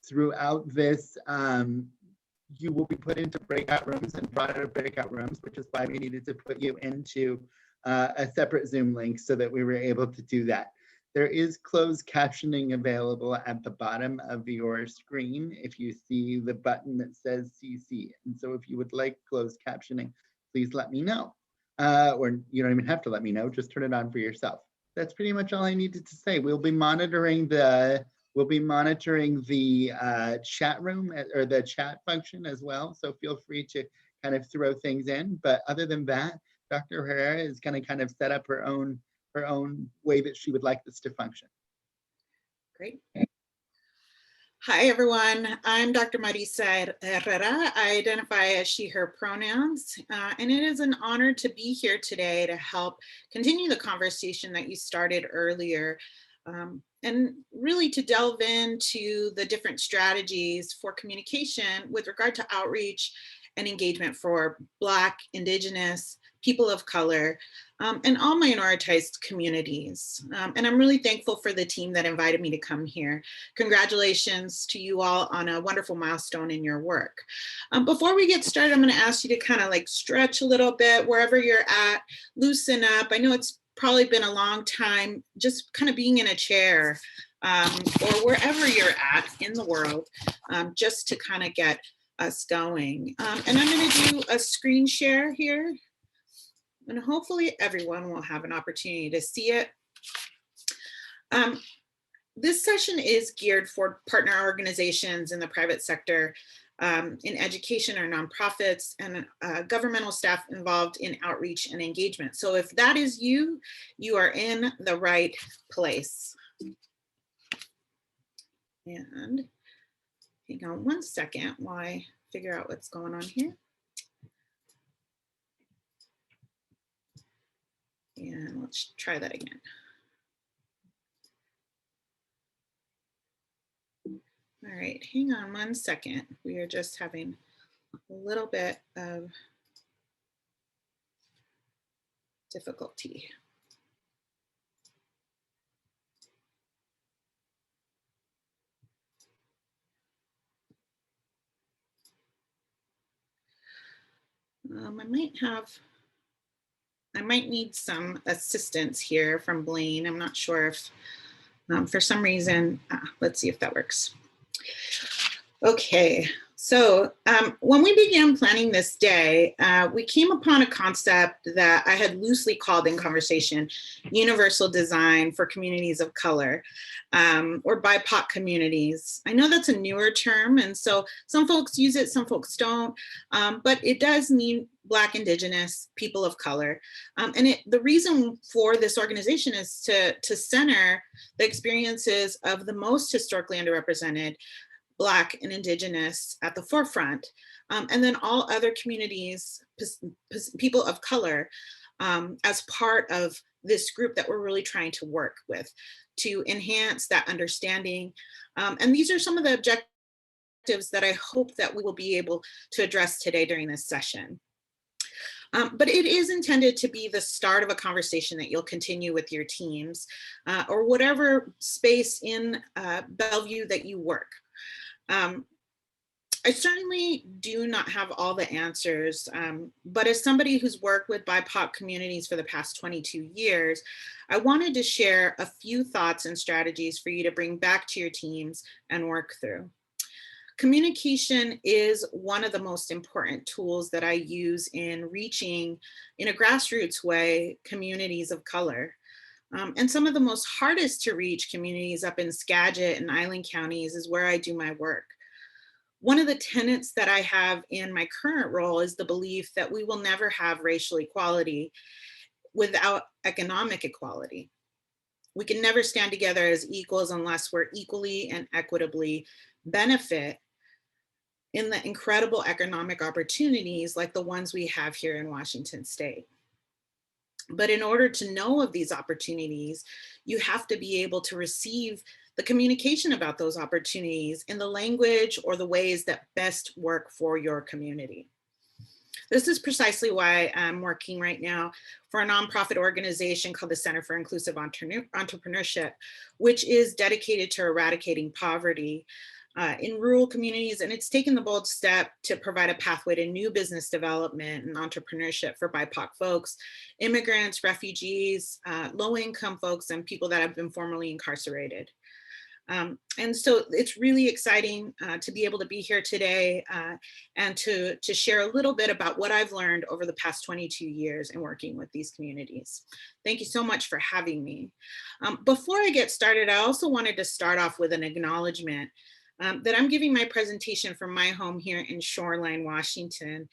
throughout this, you will be put into breakout rooms and broader breakout rooms, which is why we needed to put you into a separate Zoom link so that we were able to do that. There is closed captioning available at the bottom of your screen if you see the button that says CC. And so if you would like closed captioning, please let me know. Or you don't even have to let me know, just turn it on for yourself. That's pretty much all I needed to say. We'll be monitoring the chat room or the chat function as well. So feel free to kind of throw things in. But other than that, Dr. Herrera is going to kind of set up her own way that she would like this to function. Great. Hi, everyone. I'm Dr. Marisa Herrera. I identify as she, her pronouns, and it is an honor to be here today to help continue the conversation that you started earlier, and really to delve into the different strategies for communication with regard to outreach and engagement for Black, Indigenous, people of color, and all minoritized communities. And I'm really thankful for the team that invited me to come here. Congratulations to you all on a wonderful milestone in your work. Before we get started, I'm gonna ask you to kind of like stretch a little bit wherever you're at, loosen up. I know it's probably been a long time just kind of being in a chair or wherever you're at in the world, just to kind of get us going. And I'm gonna do a screen share here. And hopefully everyone will have an opportunity to see it. This session is geared for partner organizations in the private sector, in education or nonprofits, and governmental staff involved in outreach and engagement. So if that is you, you are in the right place. And hang on one second while I figure out what's going on here. And let's try that again. All right, hang on one second. We are just having a little bit of difficulty. I might need some assistance here from Blaine. I'm not sure if, for some reason, let's see if that works. Okay, so when we began planning this day, we came upon a concept that I had loosely called in conversation, universal design for communities of color, or BIPOC communities. I know that's a newer term, and so some folks use it, some folks don't, but it does mean Black, Indigenous, people of color. And the reason for this organization is to center the experiences of the most historically underrepresented Black and Indigenous at the forefront, and then all other communities, people of color, as part of this group that we're really trying to work with to enhance that understanding. And these are some of the objectives that I hope that we will be able to address today during this session. But it is intended to be the start of a conversation that you'll continue with your teams or whatever space in Bellevue that you work. I certainly do not have all the answers, but as somebody who's worked with BIPOC communities for the past 22 years, I wanted to share a few thoughts and strategies for you to bring back to your teams and work through. Communication is one of the most important tools that I use in reaching, in a grassroots way, communities of color. And some of the most hardest to reach communities up in Skagit and Island counties is where I do my work. One of the tenets that I have in my current role is the belief that we will never have racial equality without economic equality. We can never stand together as equals unless we're equally and equitably benefit in the incredible economic opportunities like the ones we have here in Washington State. But in order to know of these opportunities, you have to be able to receive the communication about those opportunities in the language or the ways that best work for your community. This is precisely why I'm working right now for a nonprofit organization called the Center for Inclusive Entrepreneurship, which is dedicated to eradicating poverty in rural communities. And it's taken the bold step to provide a pathway to new business development and entrepreneurship for BIPOC folks, immigrants, refugees, low-income folks, and people that have been formerly incarcerated. And so it's really exciting to be able to be here today and to share a little bit about what I've learned over the past 22 years in working with these communities. Thank you so much for having me. Before I get started, I also wanted to start off with an acknowledgement that I'm giving my presentation from my home here in Shoreline, Washington.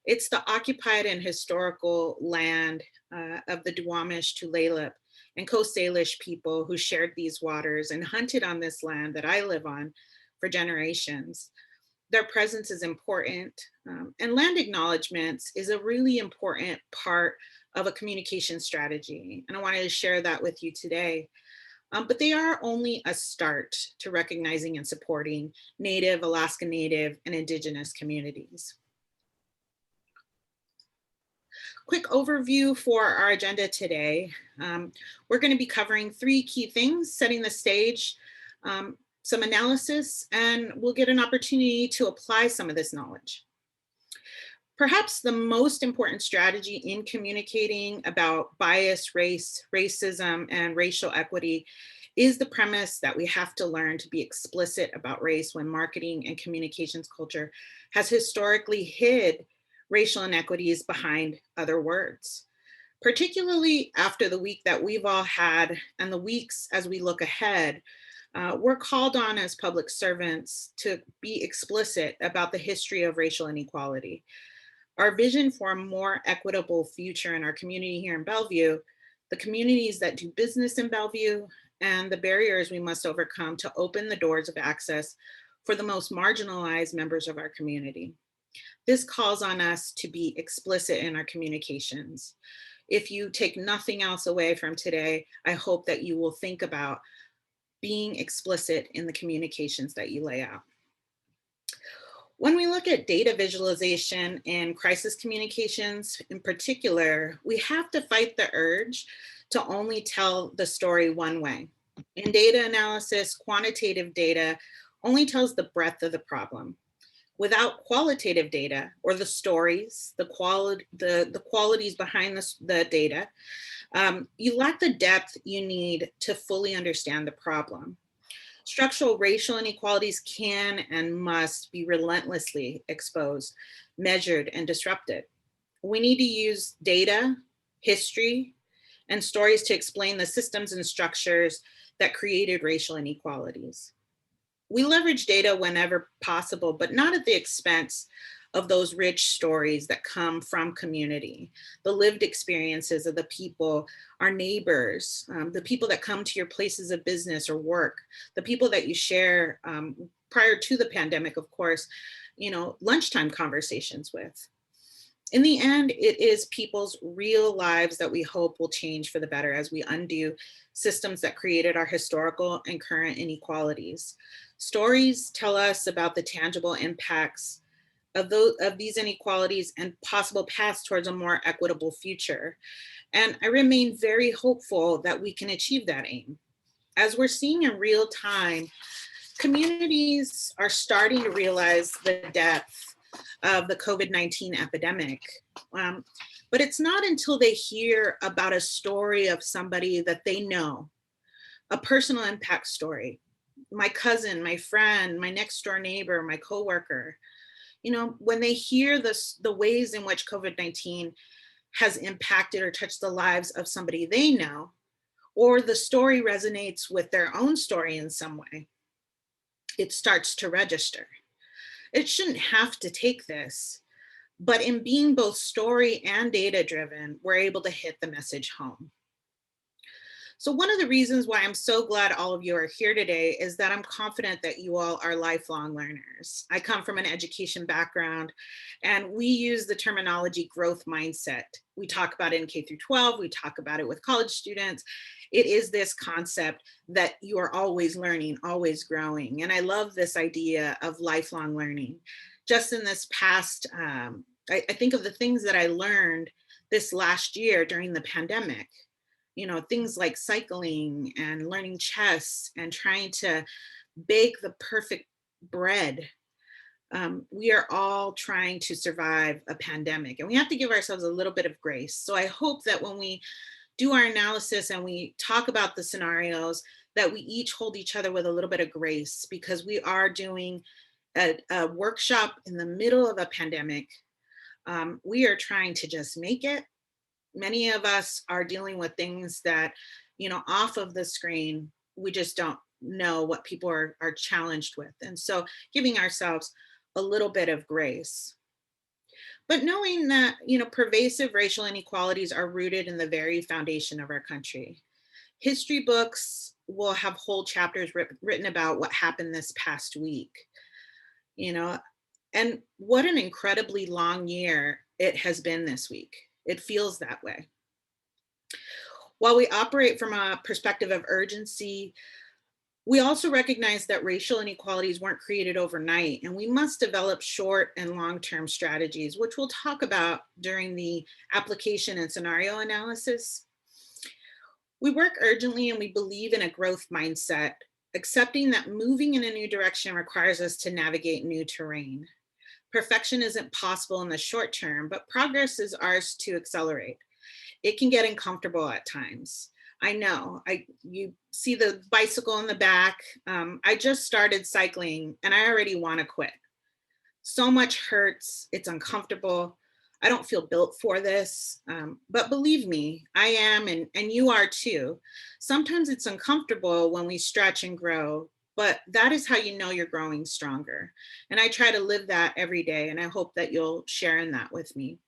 It's the occupied and historical land of the Duwamish, Tulalip, and Coast Salish people who shared these waters and hunted on this land that I live on for generations. Their presence is important, and land acknowledgements is a really important part of a communication strategy. And I wanted to share that with you today. But they are only a start to recognizing and supporting Native, Alaska Native, and Indigenous communities. Quick overview for our agenda today. We're going to be covering 3 key things: setting the stage, some analysis, and we'll get an opportunity to apply some of this knowledge. Perhaps the most important strategy in communicating about bias, race, racism, and racial equity is the premise that we have to learn to be explicit about race when marketing and communications culture has historically hid racial inequities behind other words. Particularly after the week that we've all had and the weeks as we look ahead, we're called on as public servants to be explicit about the history of racial inequality. Our vision for a more equitable future in our community here in Bellevue, the communities that do business in Bellevue, and the barriers we must overcome to open the doors of access for the most marginalized members of our community. This calls on us to be explicit in our communications. If you take nothing else away from today, I hope that you will think about being explicit in the communications that you lay out. When we look at data visualization and crisis communications in particular, we have to fight the urge to only tell the story one way. In data analysis, quantitative data only tells the breadth of the problem. Without qualitative data or the stories, the qualities behind the data, you lack the depth you need to fully understand the problem. Structural racial inequalities can and must be relentlessly exposed, measured, and disrupted. We need to use data, history, and stories to explain the systems and structures that created racial inequalities. We leverage data whenever possible, but not at the expense of those rich stories that come from community, the lived experiences of the people, our neighbors, the people that come to your places of business or work, the people that you share prior to the pandemic, of course, lunchtime conversations with. In the end, it is people's real lives that we hope will change for the better as we undo systems that created our historical and current inequalities. Stories tell us about the tangible impacts of these inequalities and possible paths towards a more equitable future. And I remain very hopeful that we can achieve that aim. As we're seeing in real time, communities are starting to realize the depth of the COVID-19 epidemic. But it's not until they hear about a story of somebody that they know, a personal impact story, my cousin, my friend, my next door neighbor, my coworker, when they hear the ways in which COVID-19 has impacted or touched the lives of somebody they know, or the story resonates with their own story in some way, it starts to register. It shouldn't have to take this, but in being both story and data driven, we're able to hit the message home. So one of the reasons why I'm so glad all of you are here today is that I'm confident that you all are lifelong learners. I come from an education background, and we use the terminology growth mindset. We talk about it in K through 12, we talk about it with college students. It is this concept that you are always learning, always growing. And I love this idea of lifelong learning. Just in this past I think of the things that I learned this last year during the pandemic, things like cycling and learning chess and trying to bake the perfect bread. We are all trying to survive a pandemic, and we have to give ourselves a little bit of grace. So I hope that when we do our analysis and we talk about the scenarios, that we each hold each other with a little bit of grace, because we are doing a workshop in the middle of a pandemic. We are trying to just make it. Many of us are dealing with things that, off of the screen, we just don't know what people are challenged with. And so giving ourselves a little bit of grace. But knowing that, pervasive racial inequalities are rooted in the very foundation of our country. History books will have whole chapters written about what happened this past week, and what an incredibly long year it has been this week. It feels that way. While we operate from a perspective of urgency, we also recognize that racial inequalities weren't created overnight, and we must develop short and long-term strategies, which we'll talk about during the application and scenario analysis. We work urgently and we believe in a growth mindset, accepting that moving in a new direction requires us to navigate new terrain. Perfection isn't possible in the short term, but progress is ours to accelerate. It can get uncomfortable at times. I know, you see the bicycle in the back. I just started cycling and I already want to quit. So much hurts, it's uncomfortable. I don't feel built for this, but believe me, I am, and you are too. Sometimes it's uncomfortable when we stretch and grow, but that is how you know you're growing stronger. And I try to live that every day, and I hope that you'll share in that with me.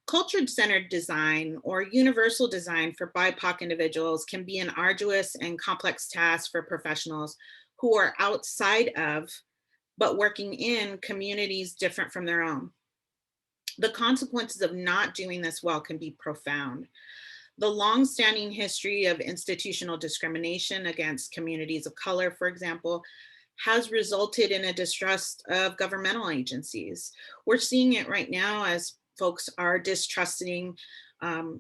Culture-centered design or universal design for BIPOC individuals can be an arduous and complex task for professionals who are outside of, but working in communities different from their own. The consequences of not doing this well can be profound. The long-standing history of institutional discrimination against communities of color, for example, has resulted in a distrust of governmental agencies. We're seeing it right now as folks are distrusting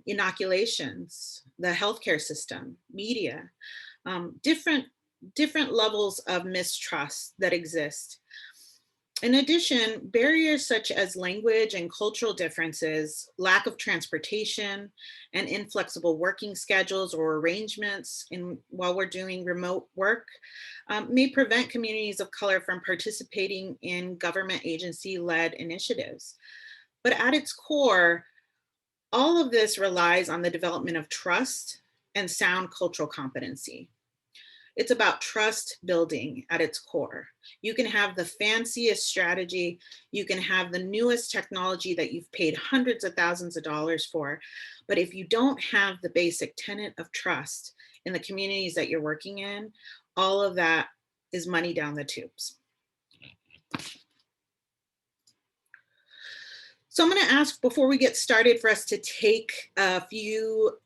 inoculations, the healthcare system, media, different levels of mistrust that exist. In addition, barriers such as language and cultural differences, lack of transportation, and inflexible working schedules or arrangements while we're doing remote work may prevent communities of color from participating in government agency-led initiatives. But at its core, all of this relies on the development of trust and sound cultural competency. It's about trust building at its core. You can have the fanciest strategy, you can have the newest technology that you've paid hundreds of thousands of dollars for, but if you don't have the basic tenet of trust in the communities that you're working in, all of that is money down the tubes. So I'm going to ask, before we get started, for us to take a few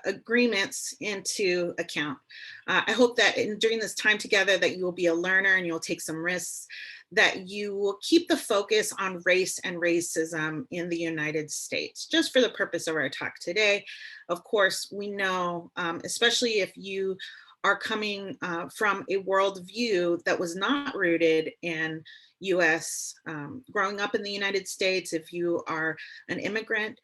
agreements into account. I hope that during this time together that you will be a learner and you'll take some risks, that you will keep the focus on race and racism in the United States, just for the purpose of our talk today. Of course, we know, especially if you are coming from a worldview that was not rooted in US, growing up in the United States, if you are an immigrant,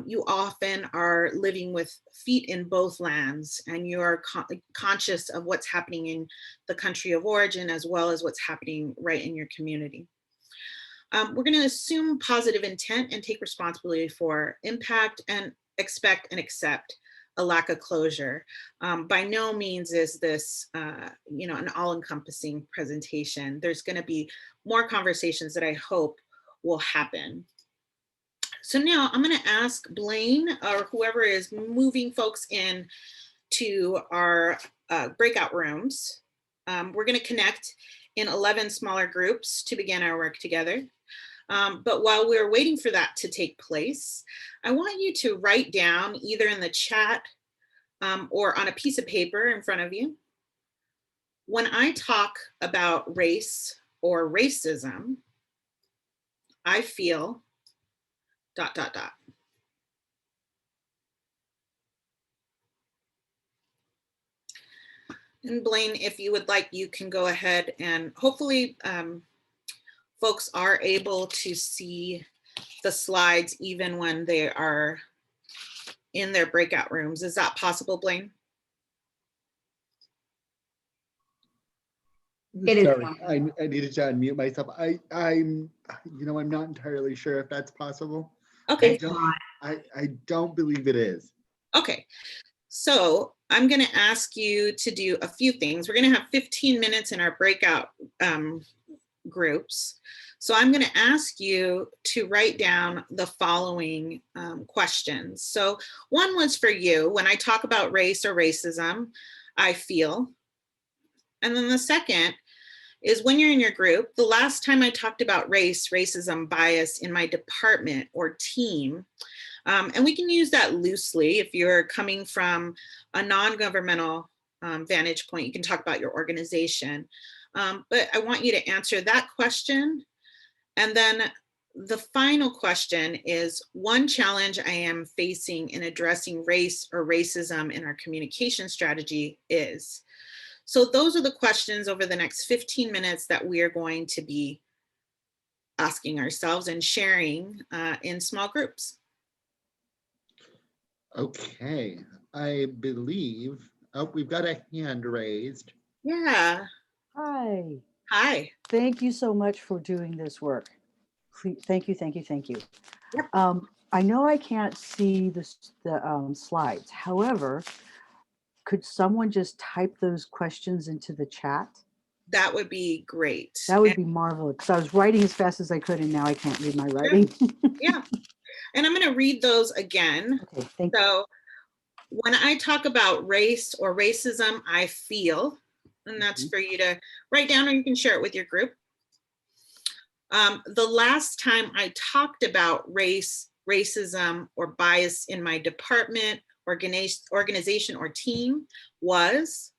you often are living with feet in both lands, and you are conscious of what's happening in the country of origin as well as what's happening right in your community. We're going to assume positive intent and take responsibility for impact, and expect and accept a lack of closure. By no means is this an all-encompassing presentation. There's going to be more conversations that I hope will happen. So now I'm going to ask Blaine, or whoever is moving folks in to our breakout rooms. We're going to connect in 11 smaller groups to begin our work together. But while we're waiting for that to take place, I want you to write down, either in the chat or on a piece of paper in front of you, when I talk about race or racism, I feel dot, dot, dot. And Blaine, if you would like, you can go ahead and hopefully folks are able to see the slides even when they are in their breakout rooms. Is that possible, Blaine? Sorry, I needed to unmute myself. I'm not entirely sure if that's possible. Okay. I don't believe it is. Okay. So I'm going to ask you to do a few things. We're going to have 15 minutes in our breakout groups. So I'm going to ask you to write down the following questions. So one was for you. When I talk about race or racism, I feel. And then the second is when you're in your group, the last time I talked about race, racism, bias in my department or team, and we can use that loosely. If you're coming from a non-governmental vantage point, you can talk about your organization. But I want you to answer that question. And then the final question is, one challenge I am facing in addressing race or racism in our communication strategy is. So those are the questions over the next 15 minutes that we are going to be asking ourselves and sharing in small groups. Okay, I believe, we've got a hand raised. Yeah. Hi. Hi. Thank you so much for doing this work. Thank you, thank you, thank you. Yep. I know I can't see the slides. However, could someone just type those questions into the chat? That would be great. That would be marvelous, because I was writing as fast as I could and now I can't read my writing. Yeah. And I'm going to read those again. Okay, thank you. So when I talk about race or racism, I feel, and that's for you to write down, or you can share it with your group. The last time I talked about race, racism, or bias in my department, organization, or team was.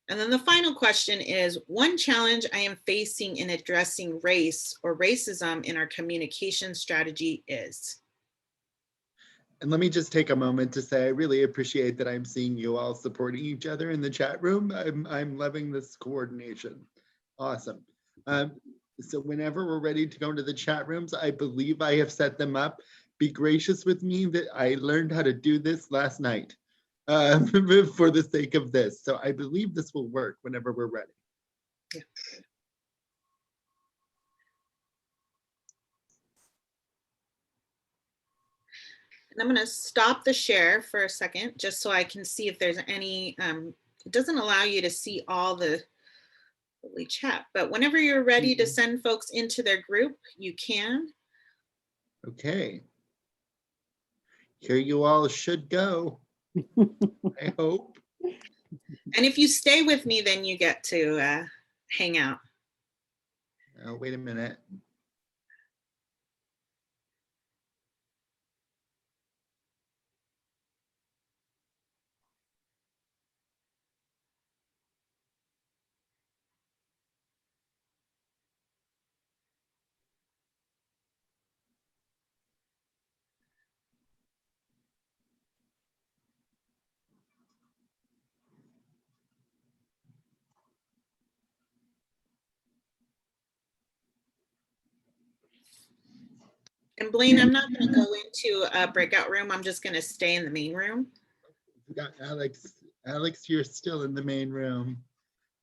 And then the final question is, one challenge I am facing in addressing race or racism in our communication strategy is. And let me just take a moment to say I really appreciate that I'm seeing you all supporting each other in the chat room. I'm loving this coordination. Awesome. So whenever we're ready to go into the chat rooms, I believe I have set them up. Be gracious with me that I learned how to do this last night for the sake of this. So I believe this will work whenever we're ready. Yeah. And I'm going to stop the share for a second, just so I can see if there's any, it doesn't allow you to see all the chat, but whenever you're ready to send folks into their group, you can. Okay. Here you all should go. I hope. And if you stay with me, then you get to hang out. Oh, wait a minute. And Blaine, I'm not going to go into a breakout room. I'm just going to stay in the main room. We got Alex. Alex, you're still in the main room.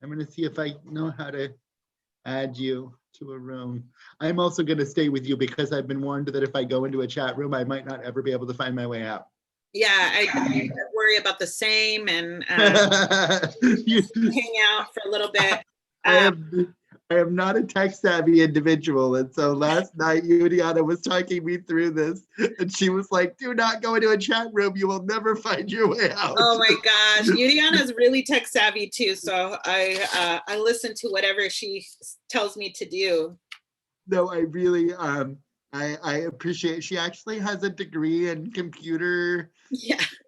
I'm going to see if I know how to add you to a room. I'm also going to stay with you because I've been warned that if I go into a chat room, I might not ever be able to find my way out. Yeah, I worry about the same, and hang out for a little bit. I am not a tech savvy individual. And so last night, Juliana was talking me through this and she was like, do not go into a chat room. You will never find your way out. Oh my gosh. Juliana is really tech savvy too. So I listen to whatever she tells me to do. No, I really, I appreciate, she actually has a degree in computer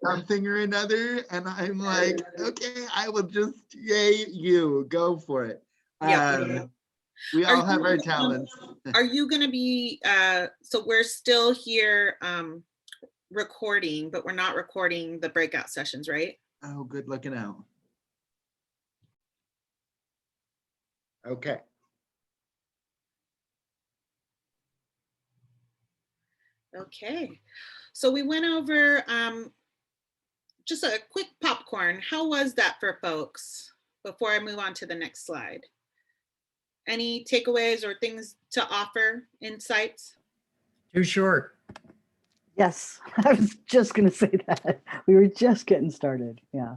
something or another. And I'm like, okay, I will just, yay, you, go for it. Yeah. We Are all have you, our talents. Are you gonna be, so we're still here recording, but we're not recording the breakout sessions, right? Oh, good looking out. Okay. Okay, so we went over just a quick popcorn. How was that for folks before I move on to the next slide? Any takeaways or things to offer, insights? Too short. Yes, I was just going to say that. We were just getting started. Yeah.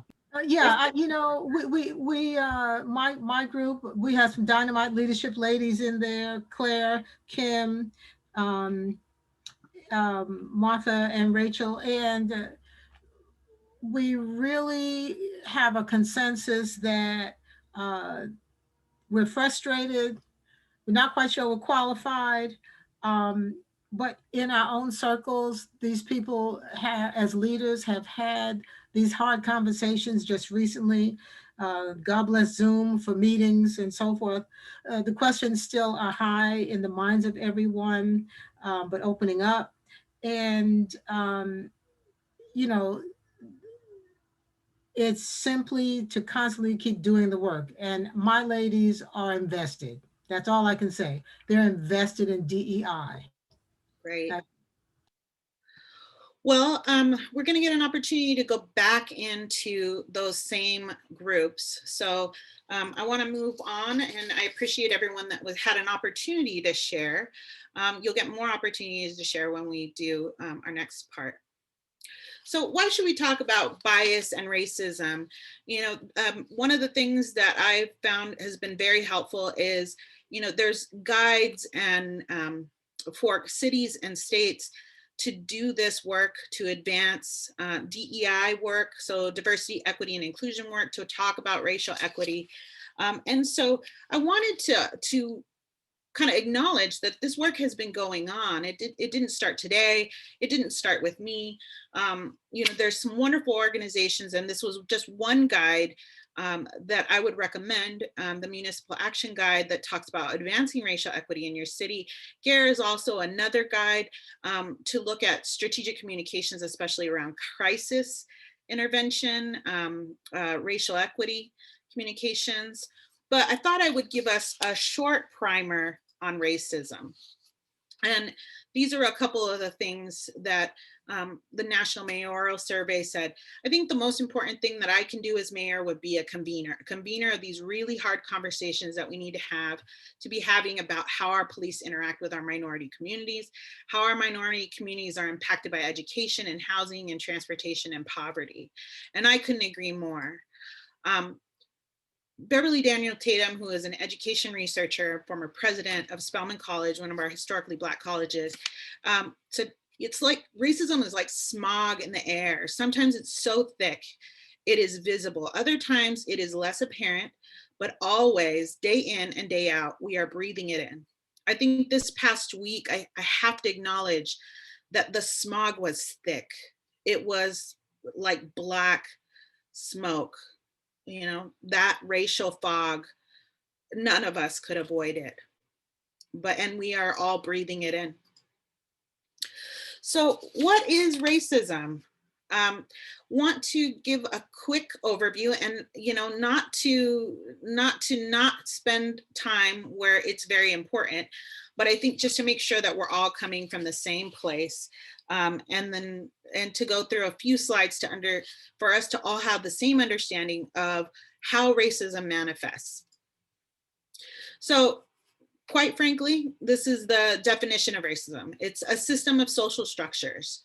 You know, my group, we have some dynamite leadership ladies in there, Claire, Kim, Martha, and Rachel, and we really have a consensus that we're frustrated, we're not quite sure we're qualified, but in our own circles, these people as leaders have had these hard conversations just recently. God bless Zoom for meetings and so forth. The questions still are high in the minds of everyone, but opening up. And, you know, it's simply to constantly keep doing the work. And my ladies are invested. That's all I can say. They're invested in DEI. Great. Well, we're going to get an opportunity to go back into those same groups. So I want to move on, and I appreciate everyone that had an opportunity to share. You'll get more opportunities to share when we do our next part. So why should we talk about bias and racism? You know, one of the things that I've found has been very helpful is, you know, there's guides and for cities and states to do this work, to advance DEI work, so diversity, equity, and inclusion work, to talk about racial equity. And so I wanted to kind of acknowledge that this work has been going on. It didn't start today. It didn't start with me. You know, there's some wonderful organizations, and this was just one guide that I would recommend, the Municipal Action Guide that talks about advancing racial equity in your city. GARE is also another guide to look at strategic communications, especially around crisis intervention, racial equity communications. But I thought I would give us a short primer on racism. And these are a couple of the things that the National Mayoral Survey said. I think the most important thing that I can do as mayor would be a convener of these really hard conversations that we need to be having about how our police interact with our minority communities, how our minority communities are impacted by education and housing and transportation and poverty. And I couldn't agree more. Beverly Daniel Tatum, who is an education researcher, former president of Spelman College, one of our historically Black colleges, said it's like racism is like smog in the air. Sometimes it's so thick, it is visible. Other times it is less apparent, but always, day in and day out, we are breathing it in. I think this past week, I have to acknowledge that the smog was thick. It was like black smoke. You know, that racial fog, none of us could avoid it. And we are all breathing it in. So what is racism? Want to give a quick overview, and you know, not to spend time where it's very important, but I think just to make sure that we're all coming from the same place, and to go through a few slides for us to all have the same understanding of how racism manifests. So quite frankly, this is the definition of racism. It's a system of social structures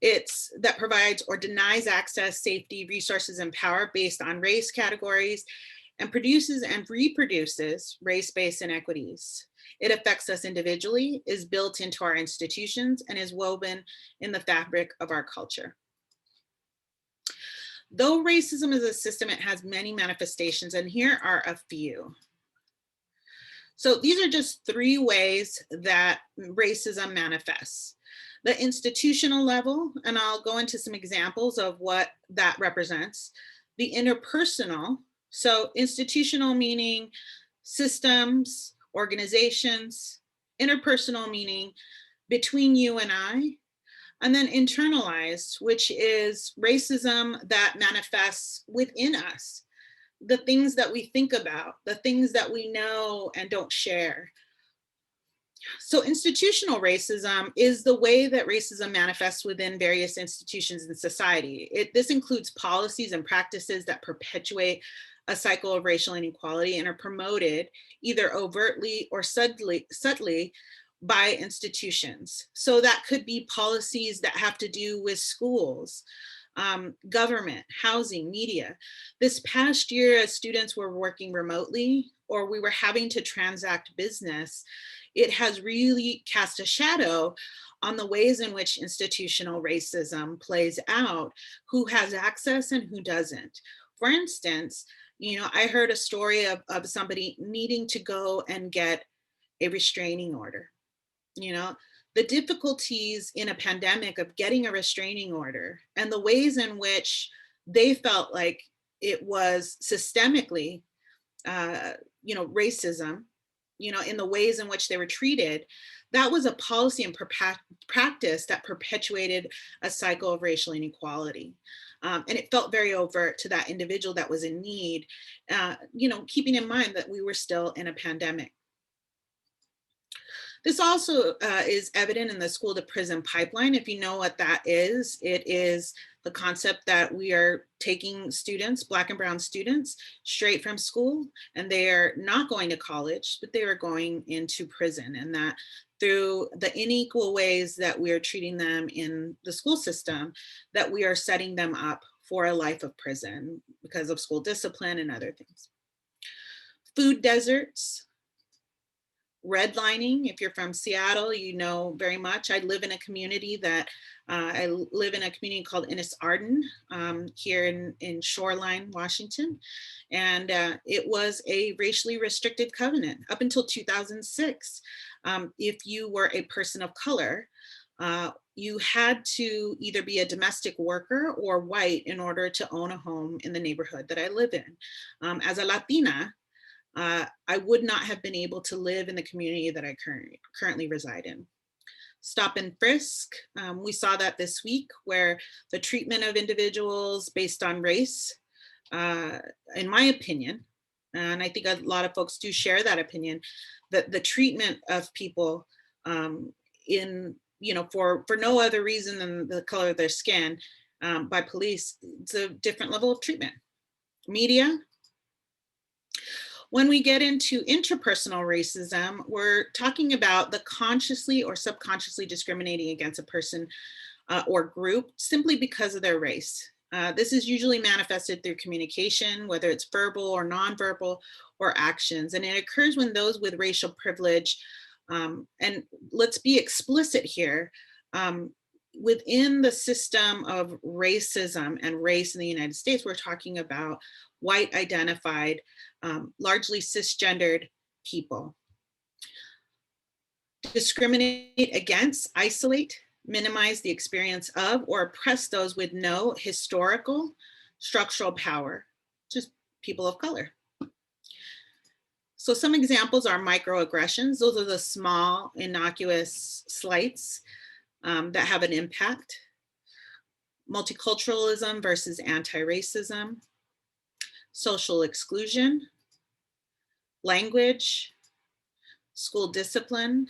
that provides or denies access, safety, resources, and power based on race categories, and produces and reproduces race-based inequities. It affects us individually, is built into our institutions, and is woven in the fabric of our culture. Though racism is a system, it has many manifestations, and here are a few. So these are just 3 ways that racism manifests. The institutional level, and I'll go into some examples of what that represents. The interpersonal, so institutional meaning systems, organizations, interpersonal, meaning between you and I, and then internalized, which is racism that manifests within us, the things that we think about, the things that we know and don't share. So institutional racism is the way that racism manifests within various institutions in society. This includes policies and practices that perpetuate a cycle of racial inequality and are promoted either overtly or subtly by institutions. So that could be policies that have to do with schools, government, housing, media. This past year, as students were working remotely or we were having to transact business, it has really cast a shadow on the ways in which institutional racism plays out, who has access and who doesn't. For instance, I heard a story of somebody needing to go and get a restraining order. The difficulties in a pandemic of getting a restraining order and the ways in which they felt like it was systemically, racism, in the ways in which they were treated, that was a policy and practice that perpetuated a cycle of racial inequality. And it felt very overt to that individual that was in need, keeping in mind that we were still in a pandemic. This also is evident in the school to prison pipeline. If you know what that is, it is the concept that we are taking students, Black and brown students, straight from school, and they are not going to college, but they are going into prison, and that through the unequal ways that we are treating them in the school system, that we are setting them up for a life of prison because of school discipline and other things. Food deserts. Redlining, if you're from Seattle, you know very much. I live in a community called Innis Arden here in Shoreline, Washington. And it was a racially restricted covenant up until 2006. If you were a person of color, you had to either be a domestic worker or white in order to own a home in the neighborhood that I live in. As a Latina, I would not have been able to live in the community that I currently reside in. Stop and frisk, we saw that this week, where the treatment of individuals based on race, in my opinion, and I think a lot of folks do share that opinion, that the treatment of people for no other reason than the color of their skin by police, it's a different level of treatment. Media. When we get into interpersonal racism, we're talking about the consciously or subconsciously discriminating against a person or group simply because of their race. This is usually manifested through communication, whether it's verbal or nonverbal or actions. And it occurs when those with racial privilege, and let's be explicit here, within the system of racism and race in the United States, we're talking about white identified, largely cisgendered people. Discriminate against, isolate, minimize the experience of, or oppress those with no historical, structural power, just people of color. So some examples are microaggressions. Those are the small, innocuous slights that have an impact. Multiculturalism versus anti-racism. Social exclusion, language, school discipline,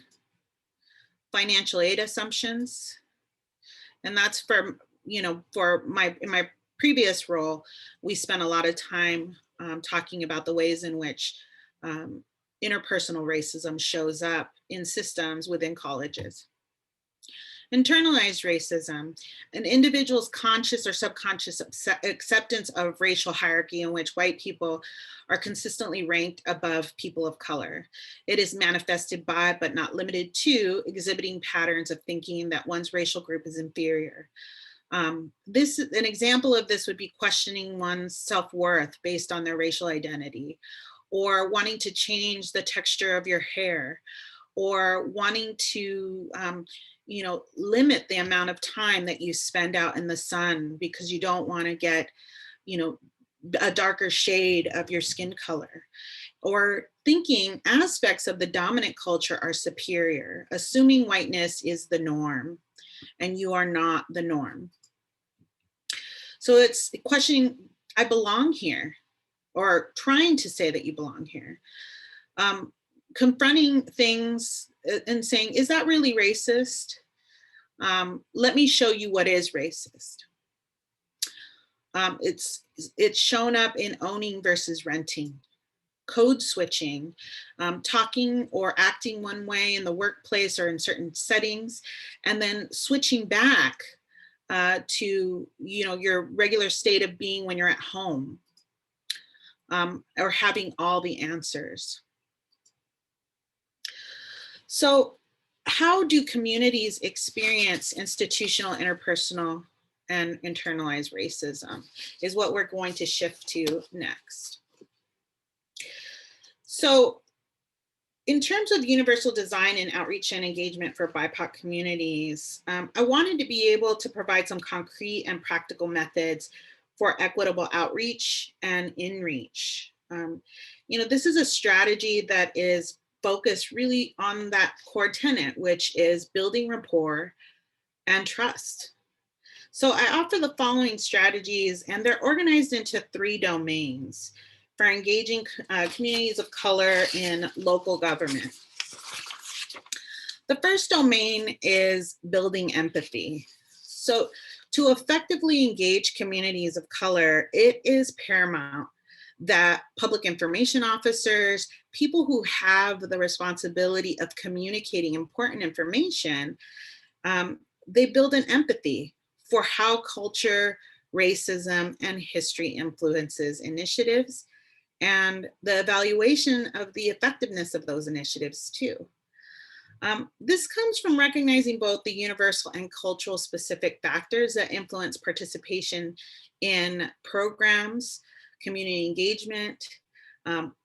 financial aid assumptions. And that's in my previous role, we spent a lot of time talking about the ways in which interpersonal racism shows up in systems within colleges. Internalized racism, an individual's conscious or subconscious acceptance of racial hierarchy in which white people are consistently ranked above people of color. It is manifested by, but not limited to, exhibiting patterns of thinking that one's racial group is inferior. An example of this would be questioning one's self-worth based on their racial identity, or wanting to change the texture of your hair, or wanting to limit the amount of time that you spend out in the sun because you don't want to get, a darker shade of your skin color. or thinking aspects of the dominant culture are superior, assuming whiteness is the norm and you are not the norm. So it's questioning, I belong here, or trying to say that you belong here. Confronting things and saying, is that really racist? Let me show you what is racist. It's shown up in owning versus renting, code switching, talking or acting one way in the workplace or in certain settings, and then switching back to your regular state of being when you're at home, or having all the answers. So how do communities experience institutional, interpersonal, and internalized racism is what we're going to shift to next. So in terms of universal design and outreach and engagement for BIPOC communities, I wanted to be able to provide some concrete and practical methods for equitable outreach and in-reach. This is a strategy that is focused really on that core tenet, which is building rapport and trust. So I offer the following strategies, and they're organized into 3 domains for engaging communities of color in local government. The first domain is building empathy. So to effectively engage communities of color, it is paramount that public information officers, people who have the responsibility of communicating important information, they build an empathy for how culture, racism, and history influences initiatives, and the evaluation of the effectiveness of those initiatives too. This comes from recognizing both the universal and cultural specific factors that influence participation in programs, community engagement,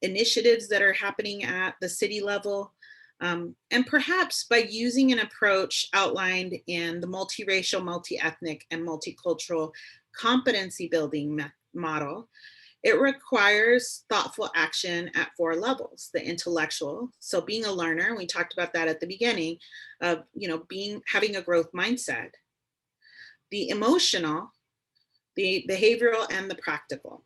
initiatives that are happening at the city level, and perhaps by using an approach outlined in the multiracial, multi-ethnic, and multicultural competency building model. It requires thoughtful action at 4 levels: the intellectual, so being a learner, we talked about that at the beginning, of having a growth mindset; the emotional, the behavioral, and the practical.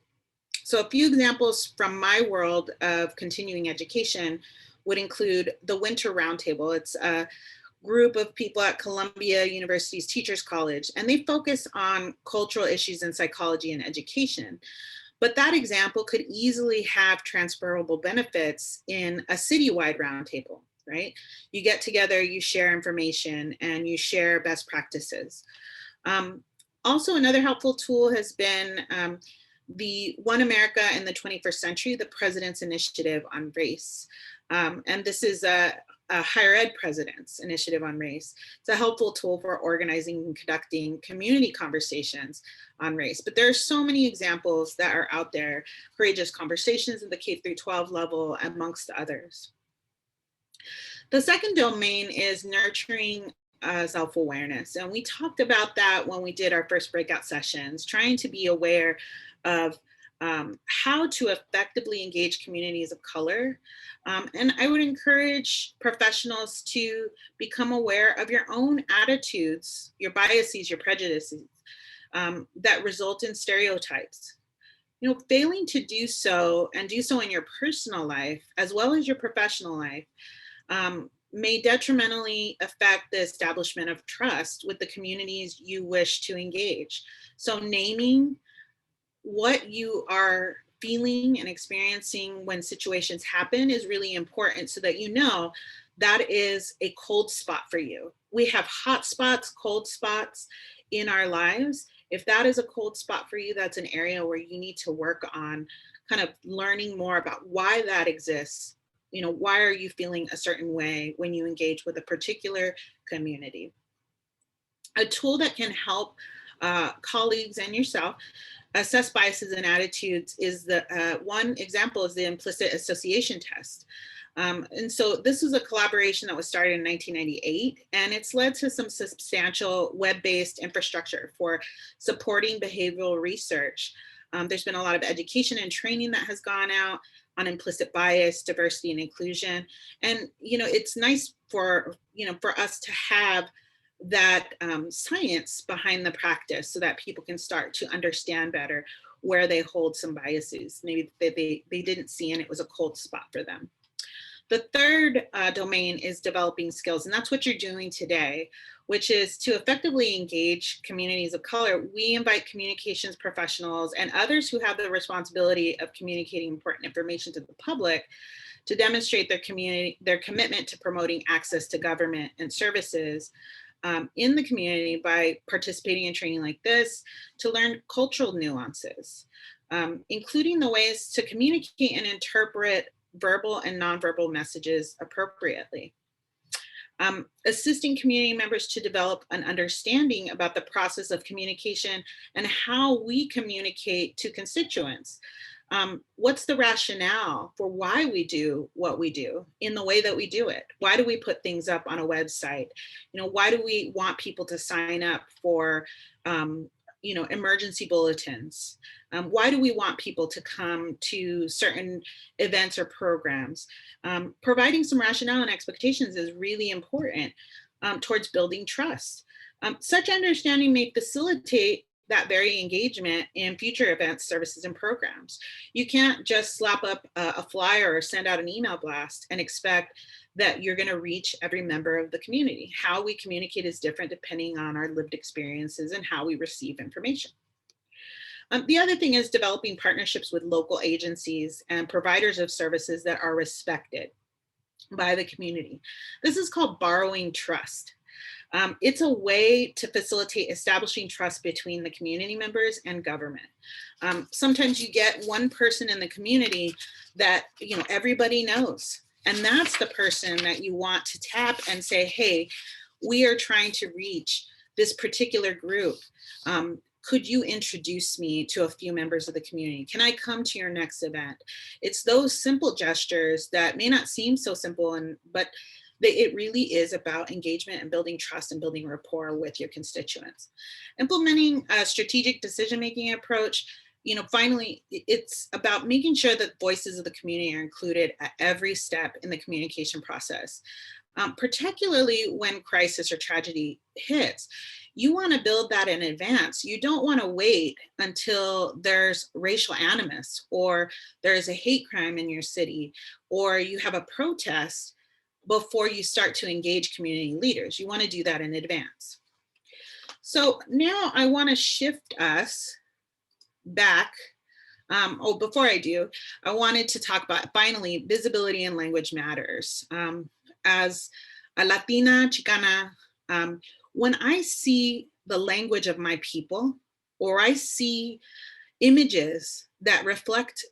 So a few examples from my world of continuing education would include the Winter Roundtable. It's a group of people at Columbia University's Teachers College, and they focus on cultural issues in psychology and education. But that example could easily have transferable benefits in a citywide roundtable, right? You get together, you share information, and you share best practices. Also, another helpful tool has been the One America in the 21st Century, the President's Initiative on Race. And this is a higher ed president's initiative on race. It's a helpful tool for organizing and conducting community conversations on race. But there are so many examples that are out there, courageous conversations at the K-12 level, amongst others. The second domain is nurturing self-awareness. And we talked about that when we did our first breakout sessions, trying to be aware of how to effectively engage communities of color. And I would encourage professionals to become aware of your own attitudes, your biases, your prejudices that result in stereotypes. Failing to do so, and do so in your personal life as well as your professional life, may detrimentally affect the establishment of trust with the communities you wish to engage. So naming what you are feeling and experiencing when situations happen is really important, so that you know that is a cold spot for you. We have hot spots, cold spots in our lives. If that is a cold spot for you, that's an area where you need to work on kind of learning more about why that exists. Why are you feeling a certain way when you engage with a particular community? A tool that can help colleagues and yourself assess biases and attitudes is one example is the implicit association test. And so this is a collaboration that was started in 1998, and it's led to some substantial web-based infrastructure for supporting behavioral research. There's been a lot of education and training that has gone out. on implicit bias, diversity, and inclusion. And, it's nice for, for us to have that science behind the practice so that people can start to understand better where they hold some biases, maybe they didn't see and it was a cold spot for them. The third domain is developing skills, and that's what you're doing today, which is to effectively engage communities of color. We invite communications professionals and others who have the responsibility of communicating important information to the public to demonstrate their commitment to promoting access to government and services in the community by participating in training like this, to learn cultural nuances, including the ways to communicate and interpret verbal and nonverbal messages appropriately. Assisting community members to develop an understanding about the process of communication and how we communicate to constituents. What's the rationale for why we do what we do in the way that we do it? Why do we put things up on a website? Why do we want people to sign up for emergency bulletins? Why do we want people to come to certain events or programs? Providing some rationale and expectations is really important towards building trust. Such understanding may facilitate that very engagement in future events, services, and programs. You can't just slap up a flyer or send out an email blast and expect that you're going to reach every member of the community. How we communicate is different depending on our lived experiences and how we receive information. The other thing is developing partnerships with local agencies and providers of services that are respected by the community. This is called borrowing trust. It's a way to facilitate establishing trust between the community members and government. Sometimes you get one person in the community that everybody knows, and that's the person that you want to tap and say, hey, we are trying to reach this particular group. Could you introduce me to a few members of the community? Can I come to your next event? It's those simple gestures that may not seem so simple, but it really is about engagement and building trust and building rapport with your constituents. Implementing a strategic decision-making approach, finally, it's about making sure that voices of the community are included at every step in the communication process, particularly when crisis or tragedy hits. You want to build that in advance. You don't want to wait until there's racial animus or there's a hate crime in your city or you have a protest before you start to engage community leaders. You want to do that in advance. So now I want to shift us back. Before I do, I wanted to talk about finally visibility and language matters. As a Latina, Chicana, when I see the language of my people, or I see images that reflect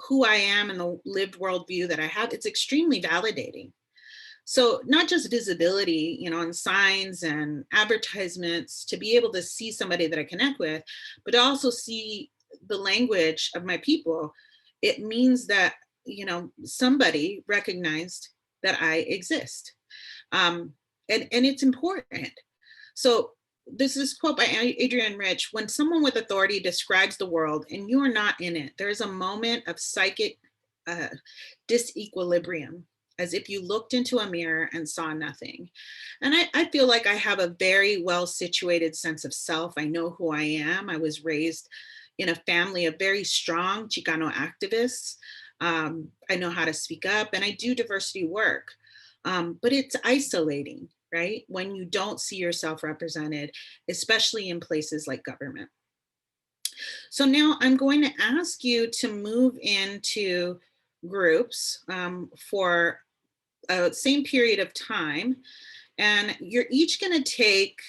who I am and the lived worldview that I have, it's extremely validating. So not just visibility, on signs and advertisements to be able to see somebody that I connect with, but also see the language of my people. It means that, somebody recognized that I exist. And it's important. So this is a quote by Adrienne Rich: when someone with authority describes the world and you are not in it, there is a moment of psychic disequilibrium, as if you looked into a mirror and saw nothing. And I feel like I have a very well situated sense of self. I know who I am. I was raised in a family of very strong Chicano activists. I know how to speak up and I do diversity work, but it's isolating, right? When you don't see yourself represented, especially in places like government. So now I'm going to ask you to move into groups for a same period of time. And you're each going to take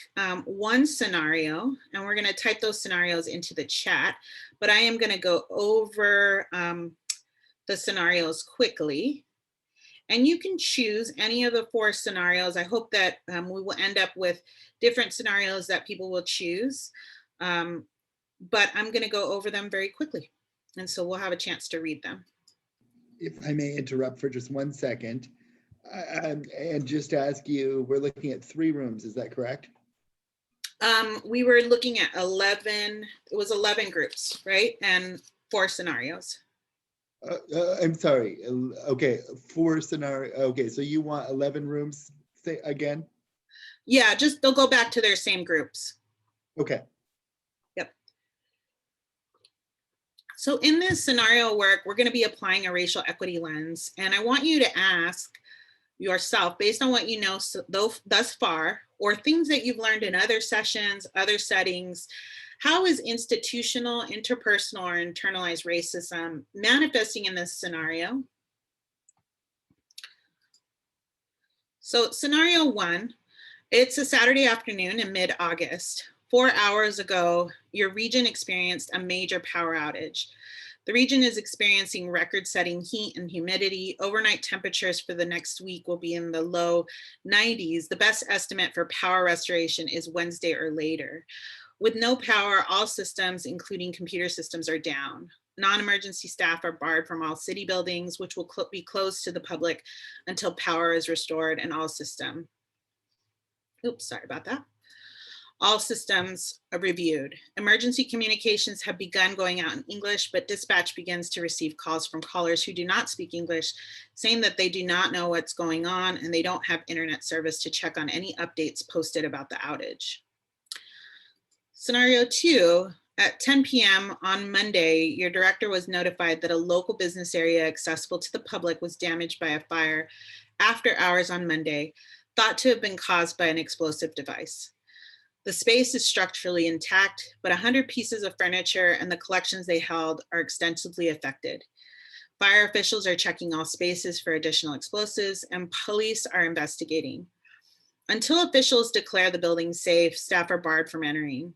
one scenario, and we're going to type those scenarios into the chat, but I am going to go over the scenarios quickly. And you can choose any of the 4 scenarios. I hope that we will end up with different scenarios that people will choose, but I'm going to go over them very quickly. And so we'll have a chance to read them. If I may interrupt for just 1 second, and just ask you, we're looking at 3 rooms, is that correct? We were looking at 11, it was 11 groups, right? And 4 scenarios. I'm sorry. Okay, for scenario. Okay, so you want 11 rooms? Say again. Yeah, just they'll go back to their same groups. Okay. Yep. So in this scenario work, we're going to be applying a racial equity lens, and I want you to ask yourself, based on what you know thus far, or things that you've learned in other sessions, other settings, how is institutional, interpersonal, or internalized racism manifesting in this scenario? So scenario one, it's a Saturday afternoon in mid-August. 4 hours ago, your region experienced a major power outage. The region is experiencing record-setting heat and humidity. Overnight temperatures for the next week will be in the low 90s. The best estimate for power restoration is Wednesday or later. With no power, all systems, including computer systems, are down. Non-emergency staff are barred from all city buildings, which will be closed to the public until power is restored and all systems. Oops, sorry about that. All systems are reviewed. Emergency communications have begun going out in English, but dispatch begins to receive calls from callers who do not speak English, saying that they do not know what's going on and they don't have internet service to check on any updates posted about the outage. Scenario two, at 10 p.m. on Monday, your director was notified that a local business area accessible to the public was damaged by a fire after hours on Monday, thought to have been caused by an explosive device. The space is structurally intact, but 100 pieces of furniture and the collections they held are extensively affected. Fire officials are checking all spaces for additional explosives, and police are investigating. Until officials declare the building safe, staff are barred from entering.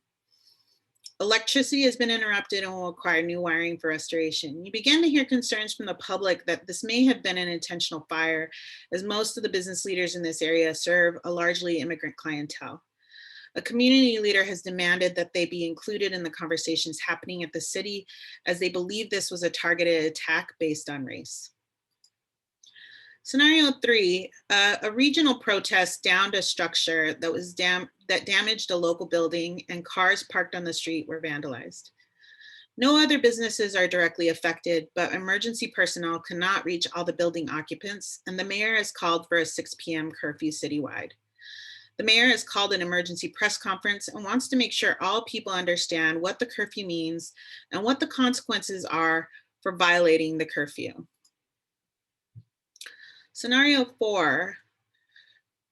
Electricity has been interrupted and will require new wiring for restoration. You begin to hear concerns from the public that this may have been an intentional fire, as most of the business leaders in this area serve a largely immigrant clientele. A community leader has demanded that they be included in the conversations happening at the city, as they believe this was a targeted attack based on race. Scenario three, a regional protest downed a structure that damaged a local building, and cars parked on the street were vandalized. No other businesses are directly affected, but emergency personnel cannot reach all the building occupants, and the mayor has called for a 6 p.m. curfew citywide. The mayor has called an emergency press conference and wants to make sure all people understand what the curfew means and what the consequences are for violating the curfew. Scenario four,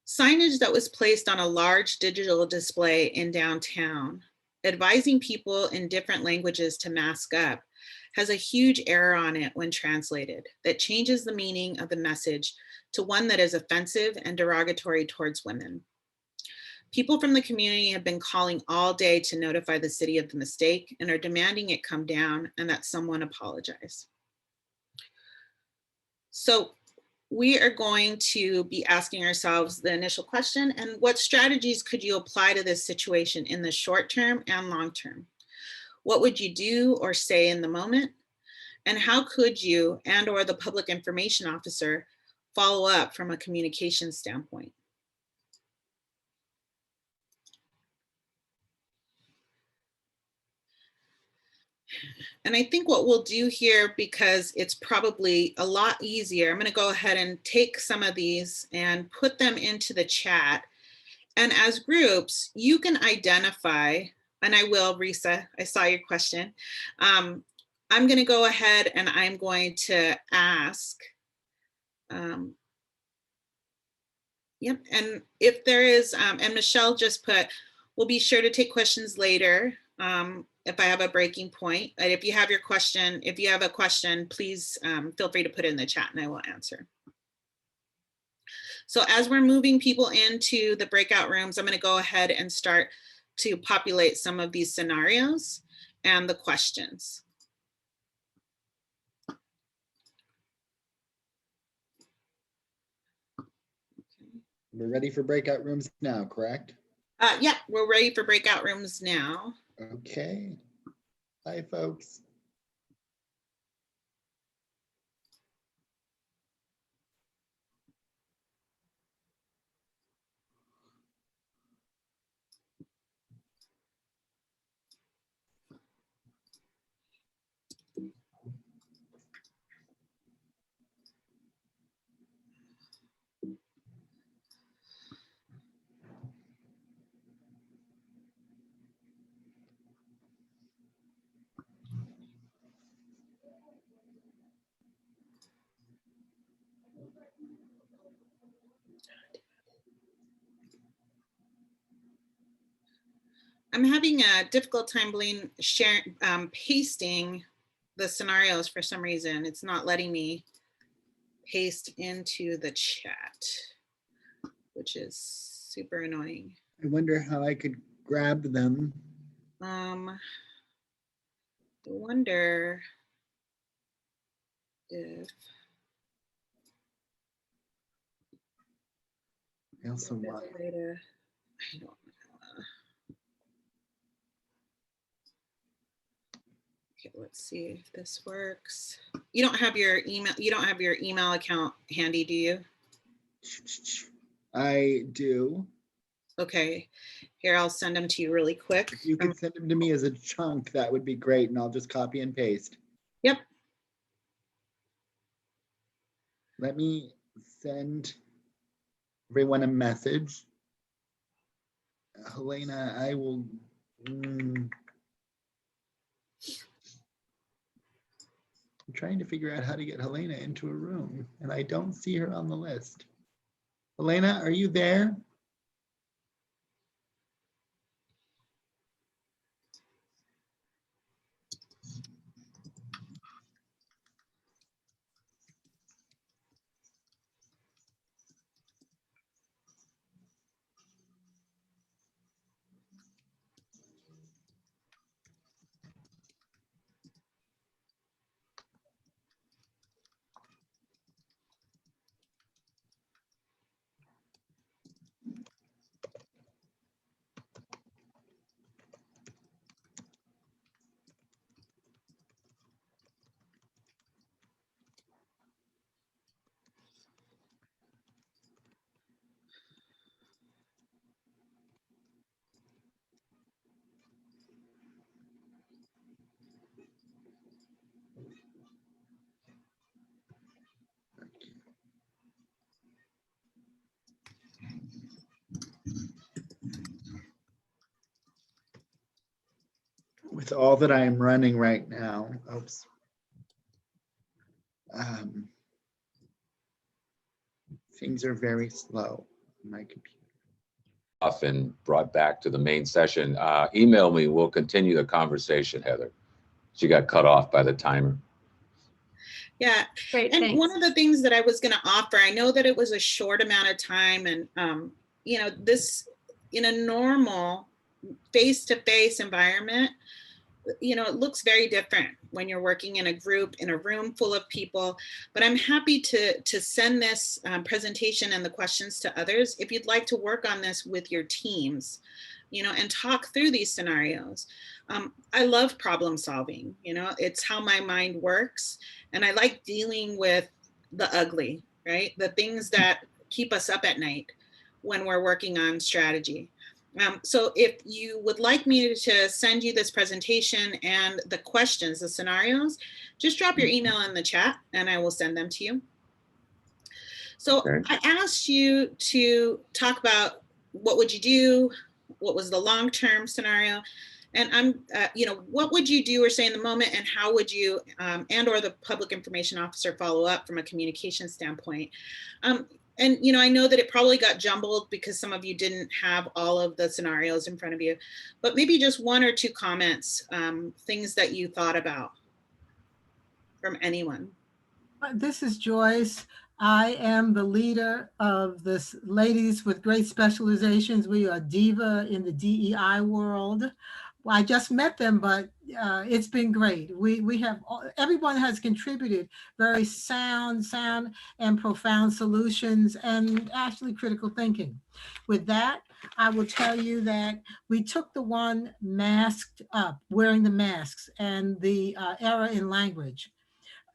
signage that was placed on a large digital display in downtown, advising people in different languages to mask up, has a huge error on it when translated that changes the meaning of the message to one that is offensive and derogatory towards women. People from the community have been calling all day to notify the city of the mistake and are demanding it come down and that someone apologize. So we are going to be asking ourselves the initial question, and what strategies could you apply to this situation in the short term and long term? What would you do or say in the moment? And how could you and or the public information officer follow up from a communication standpoint? And I think what we'll do here, because it's probably a lot easier, I'm going to go ahead and take some of these and put them into the chat. And as groups, you can identify, and I will, Risa, I saw your question. I'm going to go ahead and I'm going to ask. Yep, and if there is, and Michelle just put, we'll be sure to take questions later. If I have a breaking point, and if you have your question, if you have a question, please feel free to put it in the chat and I will answer. So as we're moving people into the breakout rooms, I'm going to go ahead and start to populate some of these scenarios and the questions. We're ready for breakout rooms now, correct? Yeah, we're ready for breakout rooms now. Okay. Bye, folks. I'm having a difficult time pasting the scenarios for some reason. It's not letting me paste into the chat, which is super annoying. I wonder how I could grab them. I wonder if I also there's want. a way to, I don't know. Okay, let's see if this works. You don't have your email account handy, do you? I do. Okay, here, I'll send them to you really quick. If you could send them to me as a chunk, that would be great, and I'll just copy and paste. Yep. Let me send everyone a message. Helena, I will. I'm trying to figure out how to get Helena into a room, and I don't see her on the list. Helena, are you there? With all that I am running right now, oops. Things are very slow on my computer. Off and brought back to the main session. Email me, we'll continue the conversation, Heather. She got cut off by the timer. Yeah, Great, and thanks. one of the things that I was going to offer, I know that it was a short amount of time, and you know, this in a normal face-to-face environment, you know, it looks very different when you're working in a group, in a room full of people. But I'm happy to send this presentation and the questions to others if you'd like to work on this with your teams, you know, and talk through these scenarios. I love problem solving, you know, it's how my mind works. And I like dealing with the ugly, right? The things that keep us up at night when we're working on strategy. So if you would like me to send you this presentation and the questions, the scenarios, just drop your email in the chat and I will send them to you. So Okay. I asked you to talk about what would you do? What was the long-term scenario? And I'm, you know, what would you do or say in the moment, and how would you and or the public information officer follow up from a communication standpoint? And, you know, I know that it probably got jumbled because some of you didn't have all of the scenarios in front of you, but maybe just one or two comments, things that you thought about from anyone. This is Joyce. I am the leader of this Ladies with Great Specializations. We are DIVA in the DEI world. Well, I just met them, but it's been great. We have, everyone has contributed very sound and profound solutions and actually critical thinking. With that, I will tell you that we took the one masked up, wearing the masks, and the error in language.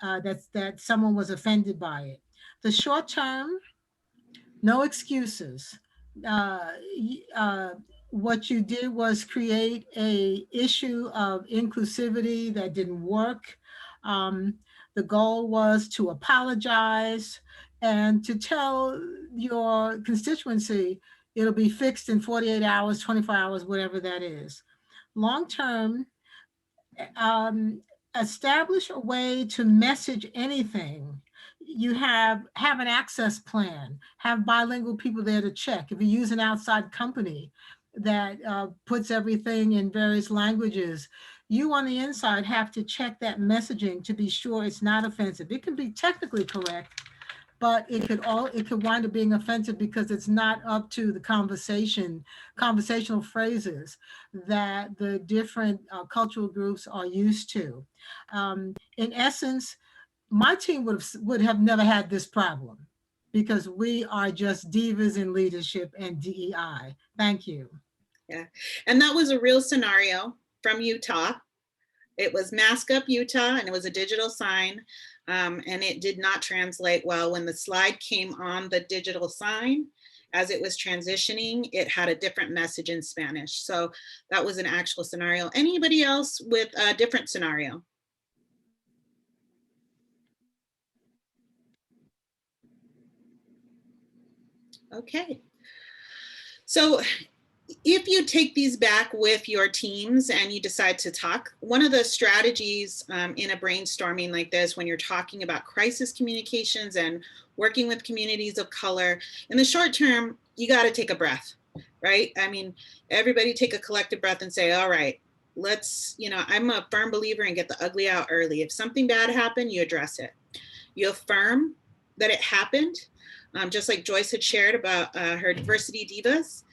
That someone was offended by it. The short term, no excuses. What you did was create a issue of inclusivity that didn't work. The goal was to apologize and to tell your constituency it'll be fixed in 48 hours, 24 hours, whatever that is. Long term, establish a way to message anything. You have an access plan, have bilingual people there to check. If you use an outside company, that puts everything in various languages. You on the inside have to check that messaging to be sure it's not offensive. It can be technically correct, but it could wind up being offensive because it's not up to the conversational phrases that the different cultural groups are used to. In essence, my team would have never had this problem because we are just divas in leadership and DEI. Thank you. Yeah, and that was a real scenario from Utah. It was Mask Up Utah, and it was a digital sign, and it did not translate well. When the slide came on the digital sign, as it was transitioning, it had a different message in Spanish. So that was an actual scenario. Anybody else with a different scenario? Okay. So if you take these back with your teams and you decide to talk, one of the strategies in a brainstorming like this, when you're talking about crisis communications and working with communities of color, in the short term, you got to take a breath, right? I mean, everybody take a collective breath and say, all right, let's, I'm a firm believer in get the ugly out early. If something bad happened, you address it. You affirm that it happened, just like Joyce had shared about her diversity divas.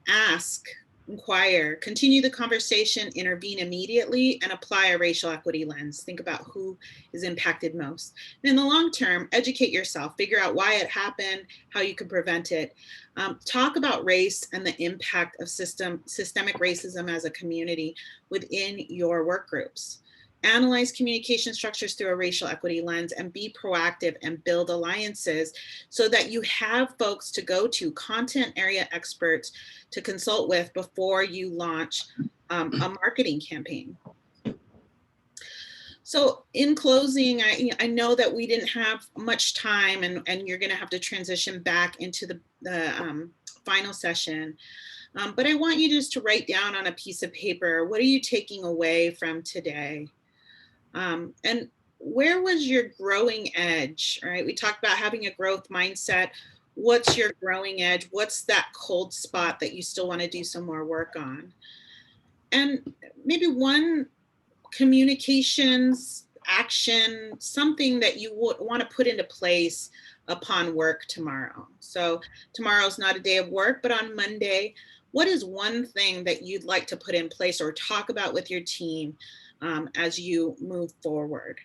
Ask, inquire, continue the conversation, intervene immediately, and apply a racial equity lens. Think about who is impacted most. And in the long term, educate yourself, figure out why it happened, how you can prevent it. Talk about race and the impact of systemic racism as a community within your work groups. Analyze communication structures through a racial equity lens and be proactive and build alliances so that you have folks to go to, content area experts to consult with before you launch a marketing campaign. So in closing, I know that we didn't have much time and you're going to have to transition back into the final session. But I want you just to write down on a piece of paper, what are you taking away from today? And where was your growing edge, right? We talked about having a growth mindset. What's your growing edge? What's that cold spot that you still want to do some more work on? And maybe one communications action, something that you would want to put into place upon work tomorrow. So tomorrow's not a day of work, but on Monday, what is one thing that you'd like to put in place or talk about with your team as you move forward?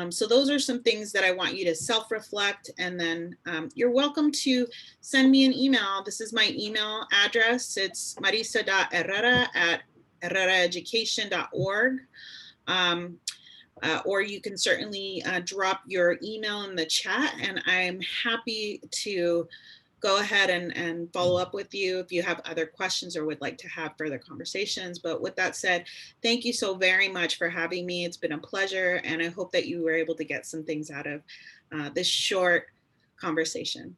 So those are some things that I want you to self-reflect, and then you're welcome to send me an email. This is my email address. It's marisa.herrera@herreraeducation.org. Or you can certainly drop your email in the chat, and I'm happy to go ahead and follow up with you if you have other questions or would like to have further conversations. But with that said, thank you so very much for having me. It's been a pleasure, and I hope that you were able to get some things out of this short conversation.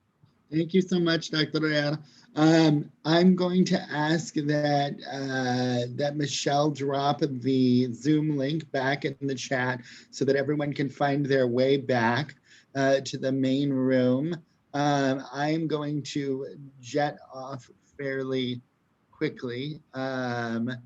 Thank you so much, Dr. Herrera. I'm going to ask that Michelle drop the Zoom link back in the chat so that everyone can find their way back to the main room. I'm going to jet off fairly quickly, and